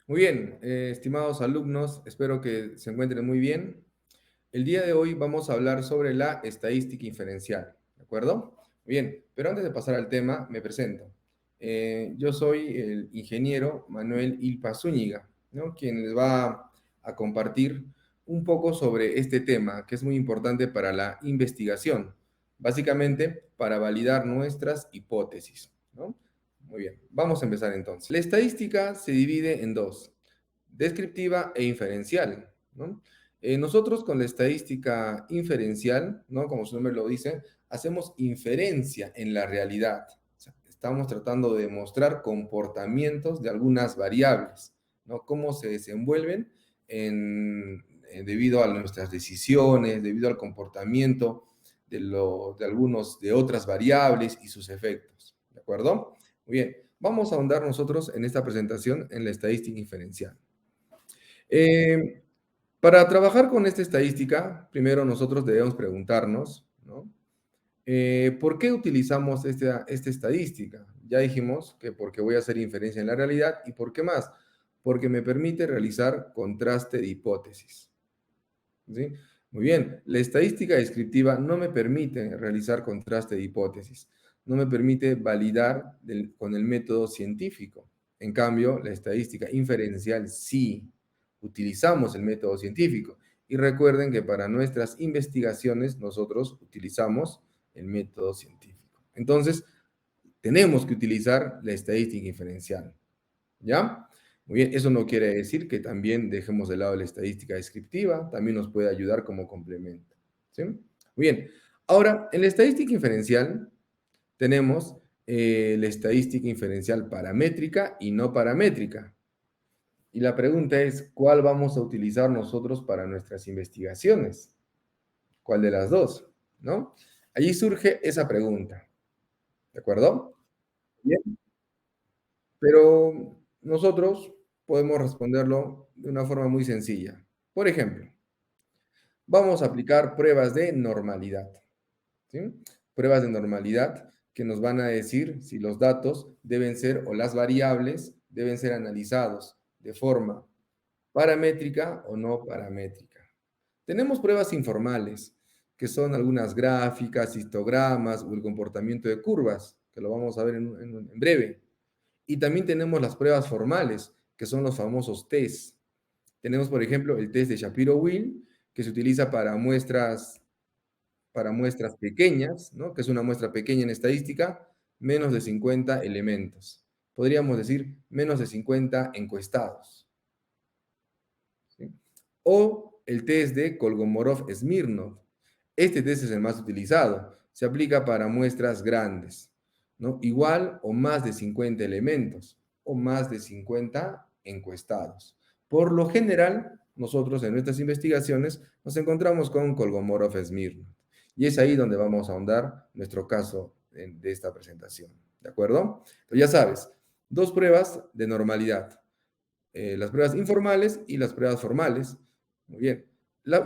Muy bien, estimados alumnos, espero que se encuentren muy bien. El día de hoy vamos a hablar sobre la estadística inferencial, ¿de acuerdo? Bien, pero antes de pasar al tema, me presento. Yo soy el ingeniero Manuel Ilpa Zúñiga, ¿no? Quien les va a compartir un poco sobre este tema, que es muy importante para la investigación, básicamente para validar nuestras hipótesis, ¿no? Muy bien, vamos a empezar entonces. La estadística se divide en dos: descriptiva e inferencial, ¿no? Nosotros con la estadística inferencial, ¿no? Como su nombre lo dice, hacemos inferencia en la realidad. O sea, estamos tratando de demostrar comportamientos de algunas variables, ¿no? Cómo se desenvuelven debido a nuestras decisiones, debido al comportamiento de algunos de otras variables y sus efectos, ¿de acuerdo? Muy bien, vamos a ahondar nosotros en esta presentación en la estadística inferencial. Eh, para trabajar con esta estadística, primero nosotros debemos preguntarnos, ¿no? ¿Por qué utilizamos esta estadística? Ya dijimos que porque voy a hacer inferencia en la realidad. ¿Y por qué más? Porque me permite realizar contraste de hipótesis, ¿sí? Muy bien, la estadística descriptiva no me permite realizar contraste de hipótesis, no me permite validar con el método científico. En cambio, la estadística inferencial sí utilizamos el método científico. Y recuerden que para nuestras investigaciones nosotros utilizamos el método científico. Entonces, tenemos que utilizar la estadística inferencial. ¿Ya? Muy bien, eso no quiere decir que también dejemos de lado la estadística descriptiva, también nos puede ayudar como complemento. ¿Sí? Muy bien, ahora en la estadística inferencial tenemos la estadística inferencial paramétrica y no paramétrica. Y la pregunta es, ¿cuál vamos a utilizar nosotros para nuestras investigaciones? ¿Cuál de las dos? ¿No? Allí surge esa pregunta, ¿de acuerdo? Bien, pero nosotros podemos responderlo de una forma muy sencilla. Por ejemplo, vamos a aplicar pruebas de normalidad, ¿sí? Pruebas de normalidad que nos van a decir si los datos deben ser o las variables deben ser analizados de forma paramétrica o no paramétrica. Tenemos pruebas informales, que son algunas gráficas, histogramas o el comportamiento de curvas, que lo vamos a ver en breve. Y también tenemos las pruebas formales, que son los famosos test. Tenemos, por ejemplo, el test de Shapiro-Wilk, que se utiliza para muestras pequeñas, ¿no? Que es una muestra pequeña en estadística, menos de 50 elementos. Podríamos decir menos de 50 encuestados, ¿sí? O el test de Kolmogorov-Smirnov. Este test es el más utilizado. Se aplica para muestras grandes, ¿no? Igual o más de 50 elementos o más de 50 encuestados. Por lo general, nosotros en nuestras investigaciones nos encontramos con Kolmogorov-Smirnov. Y es ahí donde vamos a ahondar nuestro caso de esta presentación. ¿De acuerdo? Entonces ya sabes, dos pruebas de normalidad: las pruebas informales y las pruebas formales. Muy bien.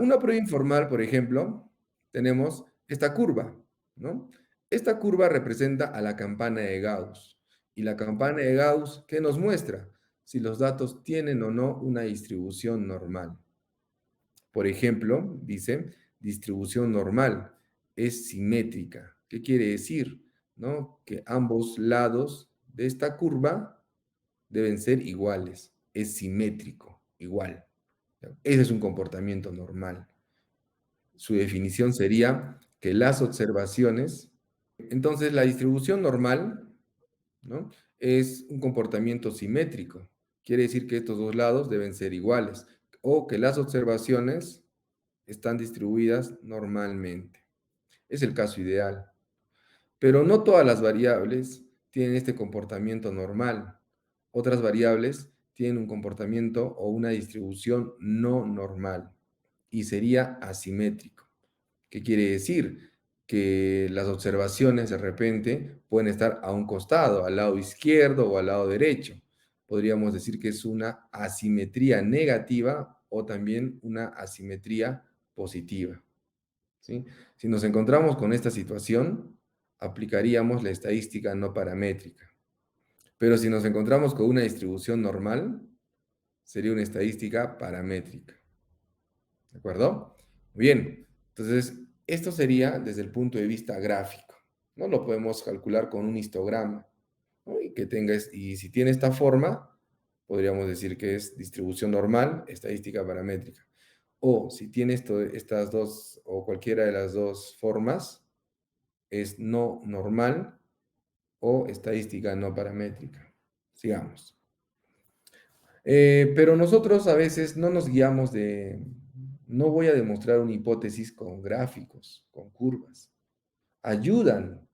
Una prueba informal, por ejemplo, tenemos esta curva, ¿no? Esta curva representa a la campana de Gauss. Y la campana de Gauss, ¿qué nos muestra? Si los datos tienen o no una distribución normal. Por ejemplo, dice, distribución normal es simétrica. ¿Qué quiere decir? ¿No? Que ambos lados de esta curva deben ser iguales. Es simétrico, igual. Ese es un comportamiento normal. Su definición sería que las observaciones, entonces la distribución normal, ¿no? Es un comportamiento simétrico. Quiere decir que estos dos lados deben ser iguales o que las observaciones están distribuidas normalmente. Es el caso ideal. Pero no todas las variables tienen este comportamiento normal. Otras variables tienen un comportamiento o una distribución no normal y sería asimétrico. ¿Qué quiere decir? Que las observaciones de repente pueden estar a un costado, al lado izquierdo o al lado derecho. Podríamos decir que es una asimetría negativa o también una asimetría positiva, ¿sí? Si nos encontramos con esta situación, aplicaríamos la estadística no paramétrica. Pero si nos encontramos con una distribución normal, sería una estadística paramétrica. ¿De acuerdo? Muy bien. Entonces, esto sería desde el punto de vista gráfico. ¿No? Lo podemos calcular con un histograma. ¿No? Y si tiene esta forma, podríamos decir que es distribución normal, estadística paramétrica. O si tiene estas dos, o cualquiera de las dos formas, es no normal o estadística no paramétrica. Sigamos. Pero nosotros a veces no nos guiamos no voy a demostrar una hipótesis con gráficos, con curvas. Ayudan,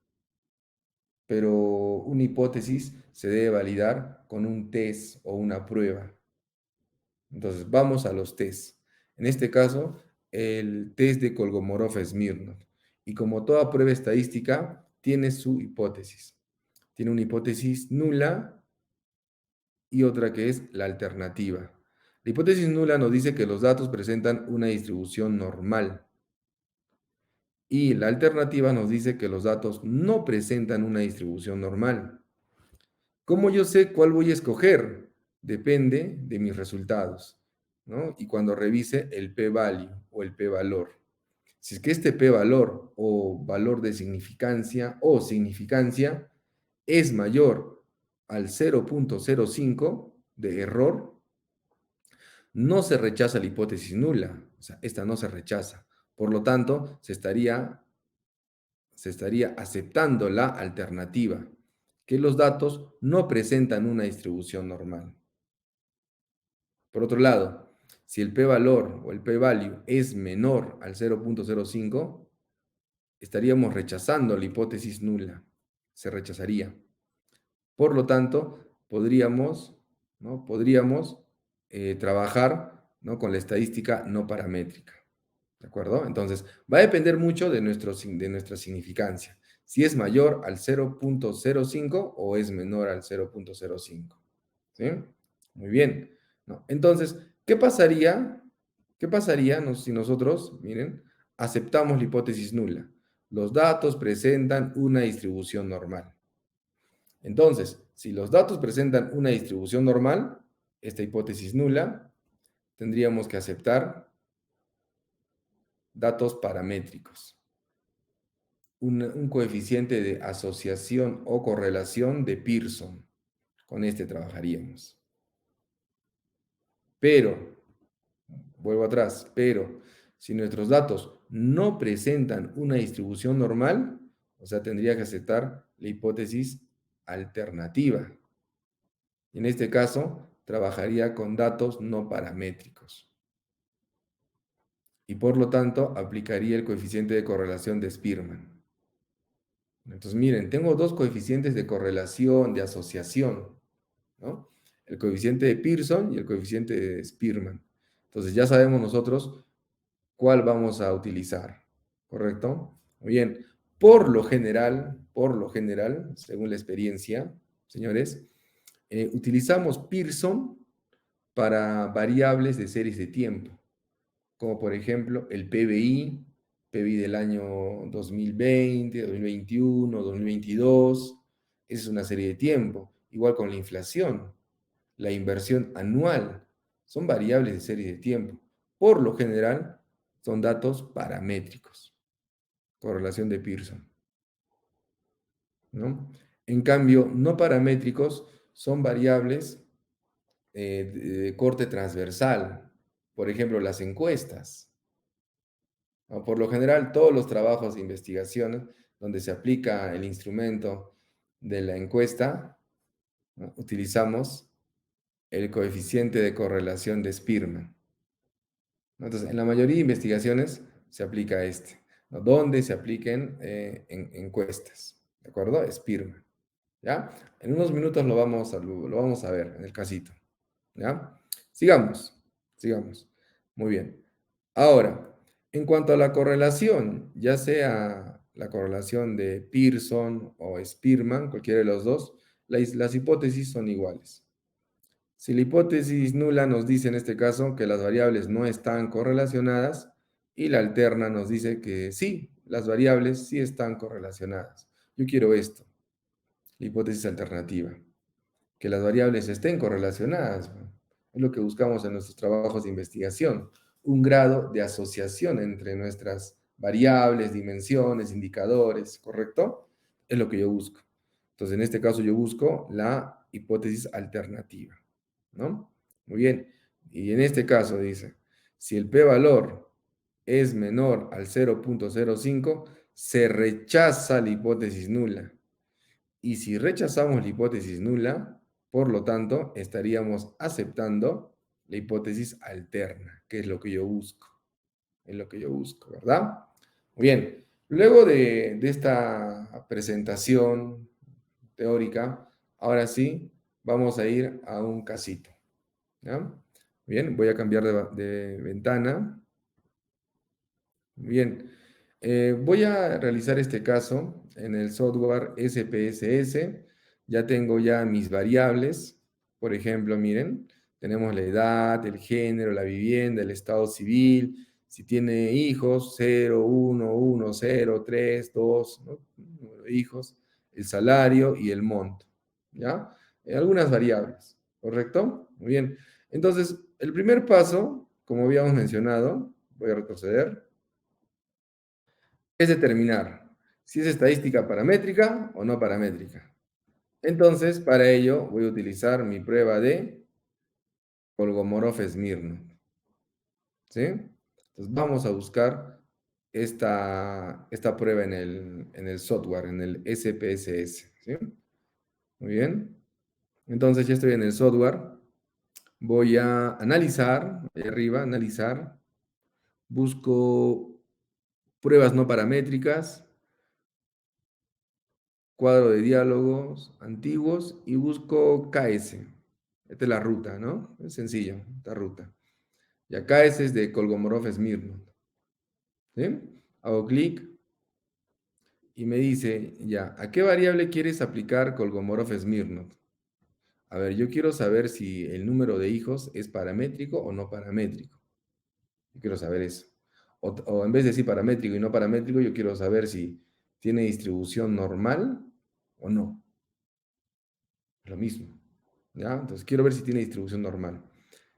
pero una hipótesis se debe validar con un test o una prueba. Entonces, vamos a los tests. En este caso, el test de Kolmogorov-Smirnov. Y como toda prueba estadística, tiene su hipótesis. Tiene una hipótesis nula y otra que es la alternativa. La hipótesis nula nos dice que los datos presentan una distribución normal y la alternativa nos dice que los datos no presentan una distribución normal. ¿Cómo yo sé cuál voy a escoger? Depende de mis resultados, ¿no? Y cuando revise el p-value o el p-valor. Si es que este p-valor o valor de significancia o significancia es mayor al 0.05 de error, no se rechaza la hipótesis nula, o sea, esta no se rechaza. Por lo tanto, se estaría aceptando la alternativa, que los datos no presentan una distribución normal. Por otro lado, si el p-valor o el p-value es menor al 0.05, estaríamos rechazando la hipótesis nula, se rechazaría. Por lo tanto, podríamos trabajar, ¿no?, con la estadística no paramétrica. ¿De acuerdo? Entonces, va a depender mucho de nuestra significancia. Si es mayor al 0.05 o es menor al 0.05. ¿Sí? Muy bien. ¿No? Entonces, ¿qué pasaría? ¿Qué pasaría si nosotros, miren, aceptamos la hipótesis nula? Los datos presentan una distribución normal. Entonces, si los datos presentan una distribución normal, esta hipótesis nula, tendríamos que aceptar datos paramétricos. Un coeficiente de asociación o correlación de Pearson. Con este trabajaríamos. Pero, vuelvo atrás, pero si nuestros datos no presentan una distribución normal, o sea, tendría que aceptar la hipótesis alternativa. En este caso, trabajaría con datos no paramétricos. Y por lo tanto, aplicaría el coeficiente de correlación de Spearman. Entonces, miren, tengo dos coeficientes de correlación, de asociación, ¿no? El coeficiente de Pearson y el coeficiente de Spearman. Entonces, ya sabemos nosotros cuál vamos a utilizar, ¿correcto? Muy bien. Por lo general, según la experiencia, señores, utilizamos Pearson para variables de series de tiempo, como por ejemplo el PBI del año 2020, 2021, 2022. Esa es una serie de tiempo. Igual con la inflación, la inversión anual, son variables de serie de tiempo. Por lo general, son datos paramétricos, correlación de Pearson, ¿no? En cambio, no paramétricos son variables de corte transversal, por ejemplo, las encuestas. ¿No? Por lo general, todos los trabajos de investigación donde se aplica el instrumento de la encuesta, ¿no?, utilizamos el coeficiente de correlación de Spearman. ¿No? Entonces, en la mayoría de investigaciones se aplica este, ¿no?, donde se apliquen encuestas. ¿De acuerdo? Spearman. ¿Ya? En unos minutos lo vamos a ver en el casito. ¿Ya? Sigamos. Muy bien. Ahora, en cuanto a la correlación, ya sea la correlación de Pearson o Spearman, cualquiera de los dos, las hipótesis son iguales. Si la hipótesis nula nos dice en este caso que las variables no están correlacionadas y la alterna nos dice que sí, las variables sí están correlacionadas. Yo quiero esto, la hipótesis alternativa, que las variables estén correlacionadas. Es lo que buscamos en nuestros trabajos de investigación, un grado de asociación entre nuestras variables, dimensiones, indicadores, ¿correcto? Es lo que yo busco. Entonces, en este caso yo busco la hipótesis alternativa, ¿no? Muy bien. Y en este caso dice, si el p-valor es menor al 0,05, se rechaza la hipótesis nula. Y si rechazamos la hipótesis nula, por lo tanto, estaríamos aceptando la hipótesis alterna, que es lo que yo busco. Es lo que yo busco, ¿verdad? Muy bien. Luego de esta presentación teórica, ahora sí, vamos a ir a un casito. ¿Ya? Bien, voy a cambiar de ventana. Bien, voy a realizar este caso en el software SPSS. Ya tengo ya mis variables. Por ejemplo, miren, tenemos la edad, el género, la vivienda, el estado civil, si tiene hijos, 0, 1, 1, 0, 3, 2, ¿no? Número de hijos, el salario y el monto. ¿Ya? Algunas variables, ¿correcto? Muy bien. Entonces, el primer paso, como habíamos mencionado, voy a retroceder, es determinar si es estadística paramétrica o no paramétrica. Entonces, para ello voy a utilizar mi prueba de Kolmogorov-Smirnov. ¿Sí? Entonces, vamos a buscar esta prueba en el software, en el SPSS. ¿Sí? Muy bien. Entonces, ya estoy en el software. Voy a analizar, ahí arriba, analizar. Busco pruebas no paramétricas, cuadro de diálogos antiguos y busco KS. Esta es la ruta, ¿no? Es sencillo, esta ruta. Ya KS es de Kolmogorov-Smirnov. ¿Sí? Hago clic y me dice, ya, ¿a qué variable quieres aplicar Kolmogorov-Smirnov? A ver, yo quiero saber si el número de hijos es paramétrico o no paramétrico. Yo quiero saber eso. O en vez de decir paramétrico y no paramétrico, yo quiero saber si tiene distribución normal o no. Lo mismo. ¿Ya? Entonces quiero ver si tiene distribución normal.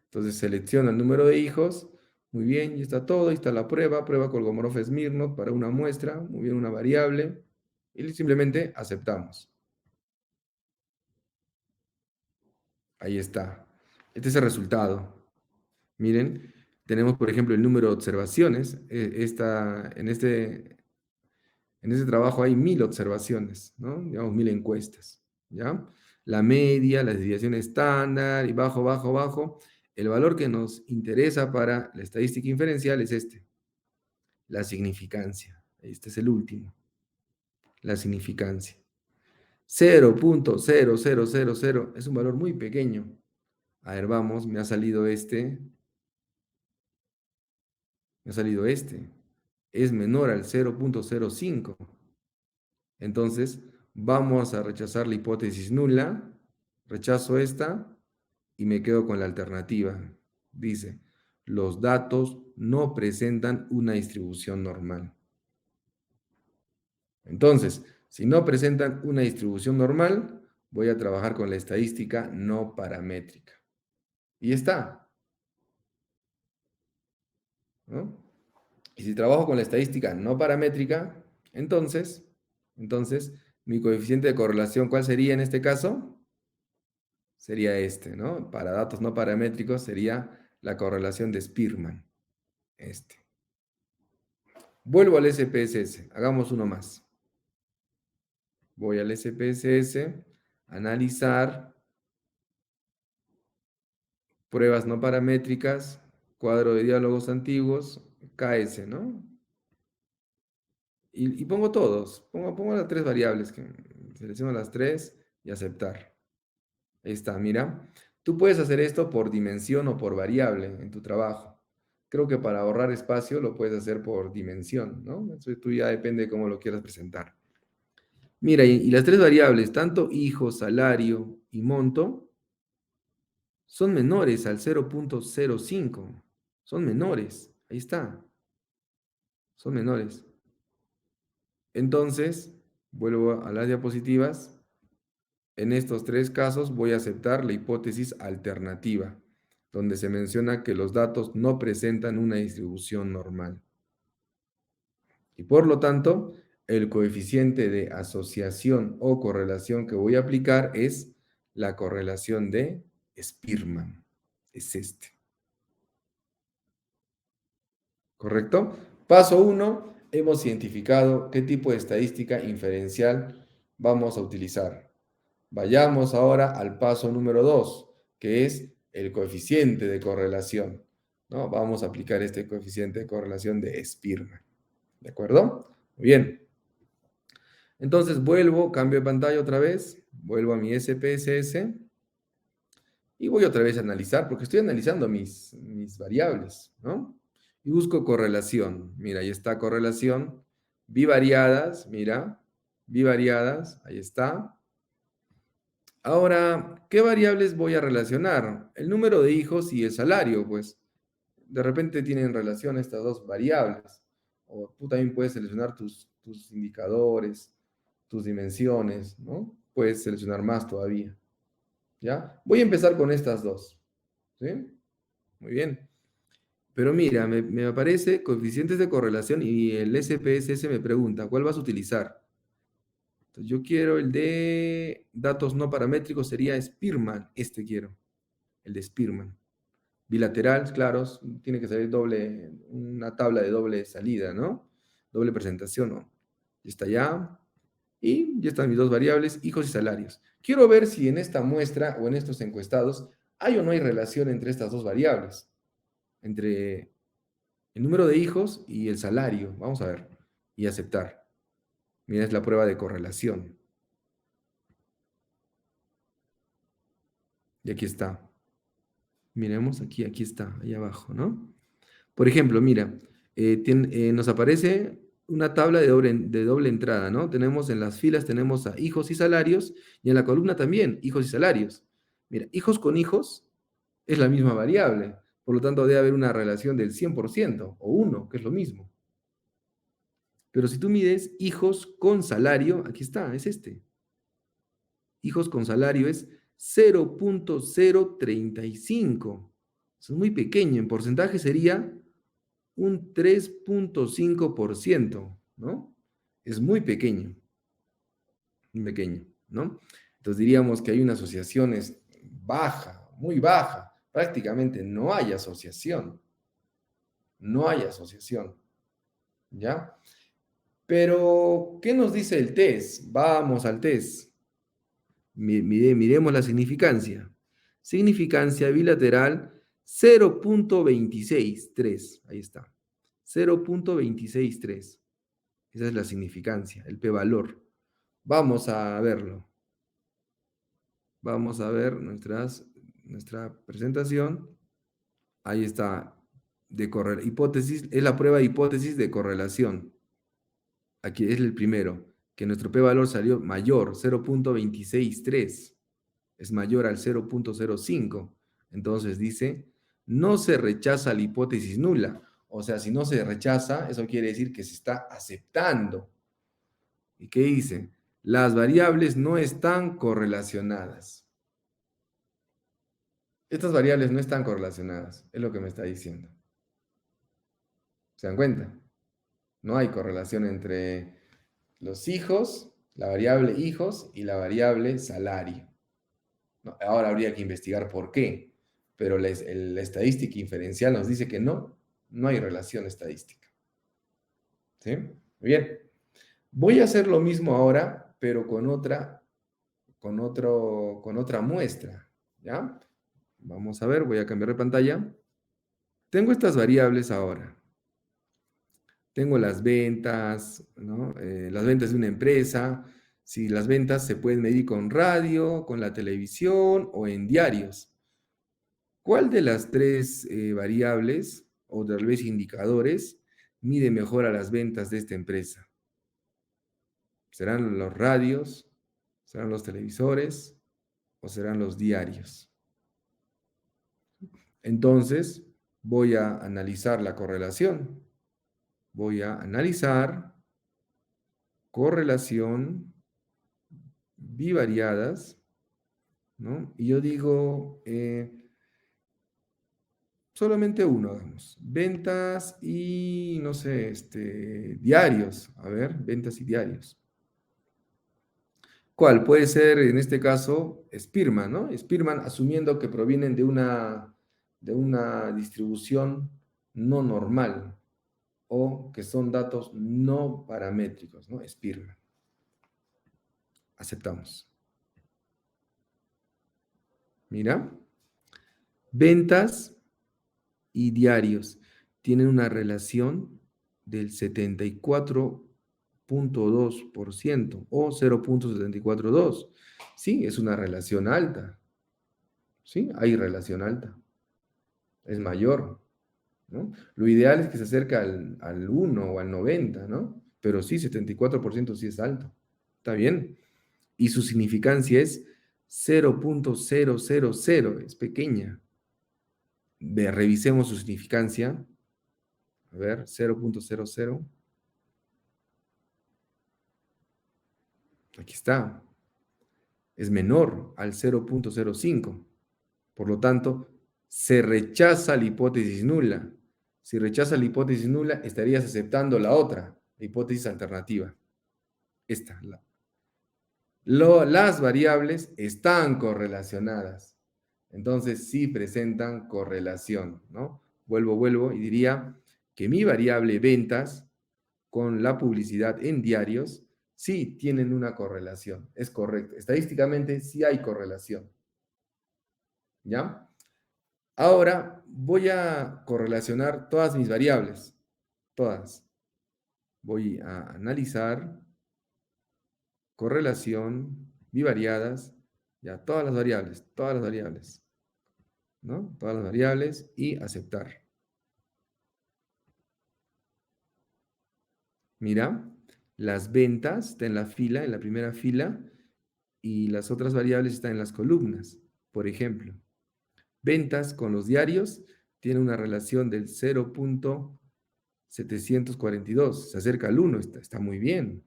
Entonces selecciono el número de hijos. Muy bien, ya está todo. Ahí está la prueba. Prueba Kolmogorov-Smirnov para una muestra. Muy bien, una variable. Y simplemente aceptamos. Ahí está. Este es el resultado. Miren, tenemos por ejemplo el número de observaciones. En este trabajo hay 1000 observaciones, ¿no? Digamos 1000 encuestas, ¿ya? La media, la desviación estándar y bajo, bajo, bajo. El valor que nos interesa para la estadística inferencial es este, la significancia. Este es el último, la significancia. 0,0000 es un valor muy pequeño. A ver, vamos, me ha salido este. Me ha salido este. Es menor al 0,05. Entonces, vamos a rechazar la hipótesis nula, rechazo esta y me quedo con la alternativa. Dice, los datos no presentan una distribución normal. Entonces, si no presentan una distribución normal, voy a trabajar con la estadística no paramétrica. Y está, ¿no? Y si trabajo con la estadística no paramétrica, entonces, mi coeficiente de correlación, ¿cuál sería en este caso? Sería este, ¿no? Para datos no paramétricos sería la correlación de Spearman. Este. Vuelvo al SPSS. Hagamos uno más. Voy al SPSS, analizar, pruebas no paramétricas, cuadro de diálogos antiguos, KS, ¿no? Y pongo todos. Pongo las tres variables. Selecciono las tres y aceptar. Ahí está, mira. Tú puedes hacer esto por dimensión o por variable en tu trabajo. Creo que para ahorrar espacio lo puedes hacer por dimensión, ¿no? Eso tú ya depende de cómo lo quieras presentar. Mira, y las tres variables, tanto hijo, salario y monto, son menores al 0,05. Son menores. Ahí está. Son menores. Entonces, vuelvo a las diapositivas. En estos tres casos voy a aceptar la hipótesis alternativa. donde se menciona que los datos no presentan una distribución normal. Y por lo tanto, el coeficiente de asociación o correlación que voy a aplicar es la correlación de Spearman. Es este. ¿Correcto? Paso uno, hemos identificado qué tipo de estadística inferencial vamos a utilizar. Vayamos ahora al paso número 2, que es el coeficiente de correlación, ¿no? Vamos a aplicar este coeficiente de correlación de Spearman. ¿De acuerdo? Muy bien. Entonces vuelvo, cambio de pantalla otra vez, vuelvo a mi SPSS y voy otra vez a analizar, porque estoy analizando mis variables, ¿no? Y busco correlación. Mira, ahí está correlación. Bivariadas, mira, bivariadas, ahí está. Ahora, ¿qué variables voy a relacionar? El número de hijos y el salario, pues de repente tienen relación estas dos variables. O tú también puedes seleccionar tus indicadores, tus dimensiones, ¿no? Puedes seleccionar más todavía, ¿ya? Voy a empezar con estas dos, ¿sí? Muy bien. Pero mira, me aparece coeficientes de correlación y el SPSS me pregunta, ¿cuál vas a utilizar? Entonces, yo quiero el de datos no paramétricos, sería Spearman, este quiero, el de Spearman. Bilateral, claro, tiene que salir doble, una tabla de doble salida, ¿no? Doble presentación, ¿no? Ya está ya. Y ya están mis dos variables, hijos y salarios. Quiero ver si en esta muestra o en estos encuestados hay o no hay relación entre estas dos variables, entre el número de hijos y el salario. Vamos a ver. Y aceptar. Mira, es la prueba de correlación. Y aquí está. Miremos aquí, aquí está, ahí abajo, ¿no? Por ejemplo, mira, nos aparece una tabla de doble entrada, ¿no? Tenemos en las filas, tenemos a hijos y salarios, y en la columna también, hijos y salarios. Mira, hijos con hijos es la misma variable, por lo tanto debe haber una relación del 100% o uno, que es lo mismo. Pero si tú mides hijos con salario, aquí está, es este. Hijos con salario es 0.035. Es muy pequeño, en porcentaje sería un 3.5%, ¿no? Es muy pequeño, ¿no? Entonces diríamos que hay una asociación baja, muy baja, prácticamente no hay asociación, no hay asociación, ¿ya? Pero, ¿qué nos dice el test? Vamos al test. Miremos la significancia. Significancia bilateral 0.263. Ahí está. 0.263. Esa es la significancia, el p-valor. Vamos a verlo. Vamos a ver nuestra presentación. Ahí está. Hipótesis, es la prueba de hipótesis de correlación. Aquí es el primero, que nuestro p-valor salió mayor, 0.263. Es mayor al 0.05. Entonces dice, no se rechaza la hipótesis nula. O sea, si no se rechaza, eso quiere decir que se está aceptando. ¿Y qué dice? Las variables no están correlacionadas. Estas variables no están correlacionadas, es lo que me está diciendo. ¿Se dan cuenta? No hay correlación entre los hijos, la variable hijos y la variable salario. No, ahora habría que investigar por qué, pero la estadística inferencial nos dice que no hay relación estadística. ¿Sí? Muy bien. Voy a hacer lo mismo ahora, pero con otra muestra. ¿Ya? Vamos a ver, voy a cambiar de pantalla. Tengo estas variables ahora. Tengo las ventas, ¿no? Las ventas de una empresa. Si las ventas se pueden medir con radio, con la televisión o en diarios. ¿Cuál de las tres variables o tal vez indicadores mide mejor a las ventas de esta empresa? ¿Serán los radios? ¿Serán los televisores? ¿O serán los diarios? Entonces, voy a analizar la correlación. Voy a analizar correlación bivariadas, ¿no? Y yo digo, Solamente uno hagamos. Ventas y, no sé, diarios. A ver, ventas y diarios. ¿Cuál? Puede ser, en este caso, Spearman, ¿no? Spearman, asumiendo que provienen de una distribución no normal o que son datos no paramétricos, ¿no? Spearman. Aceptamos. Mira, ventas y diarios tienen una relación del 74,2% o 0,742. Sí, es una relación alta. Sí, hay relación alta. Es mayor, ¿no? Lo ideal es que se acerque al 1 o al 90, ¿no? Pero sí, 74% sí es alto. Está bien. Y su significancia es 0,000, es pequeña. Revisemos su significancia. A ver, 0,00. Aquí está. Es menor al 0,05. Por lo tanto, se rechaza la hipótesis nula. Si rechaza la hipótesis nula, estarías aceptando la otra, la hipótesis alternativa. Esta. Las variables están correlacionadas. Entonces, sí presentan correlación, ¿no? Vuelvo y diría que mi variable ventas con la publicidad en diarios sí tienen una correlación. Es correcto. Estadísticamente sí hay correlación. ¿Ya? Ahora voy a correlacionar todas mis variables. Todas. Voy a analizar correlación bivariadas. Ya, todas las variables, ¿no? Todas las variables y aceptar. Mira, las ventas están en la fila, en la primera fila, y las otras variables están en las columnas. Por ejemplo, ventas con los diarios tiene una relación del 0,742. Se acerca al 1, está muy bien.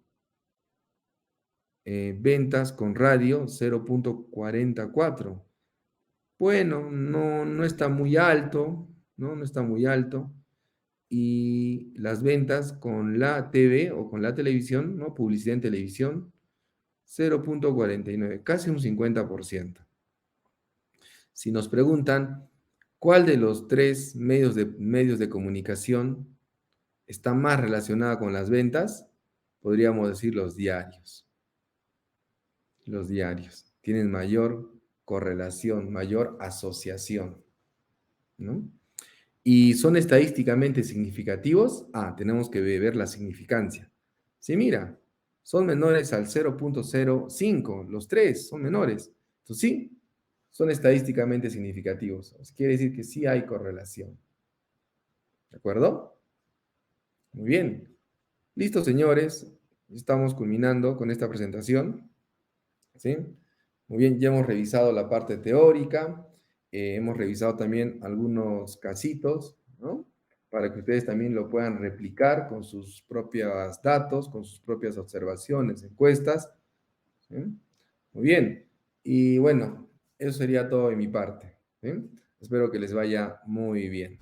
Ventas con radio 0,44. Bueno, no está muy alto, ¿no? No está muy alto. Y las ventas con la TV o con la televisión, ¿no? Publicidad en televisión, 0,49, casi un 50%. Si nos preguntan cuál de los tres medios de comunicación está más relacionada con las ventas, podríamos decir los diarios. Los diarios tienen mayor correlación, mayor asociación, ¿no? Y son estadísticamente significativos. Tenemos que ver la significancia. Sí, mira, son menores al 0,05, los tres son menores. Entonces, sí, son estadísticamente significativos. Quiere decir que sí hay correlación. ¿De acuerdo? Muy bien. Listo, señores. Estamos culminando con esta presentación. ¿Sí? Muy bien, ya hemos revisado la parte teórica, hemos revisado también algunos casitos, ¿no? Para que ustedes también lo puedan replicar con sus propios datos, con sus propias observaciones, encuestas. ¿Sí? Muy bien. Y bueno, eso sería todo de mi parte. ¿Sí? Espero que les vaya muy bien.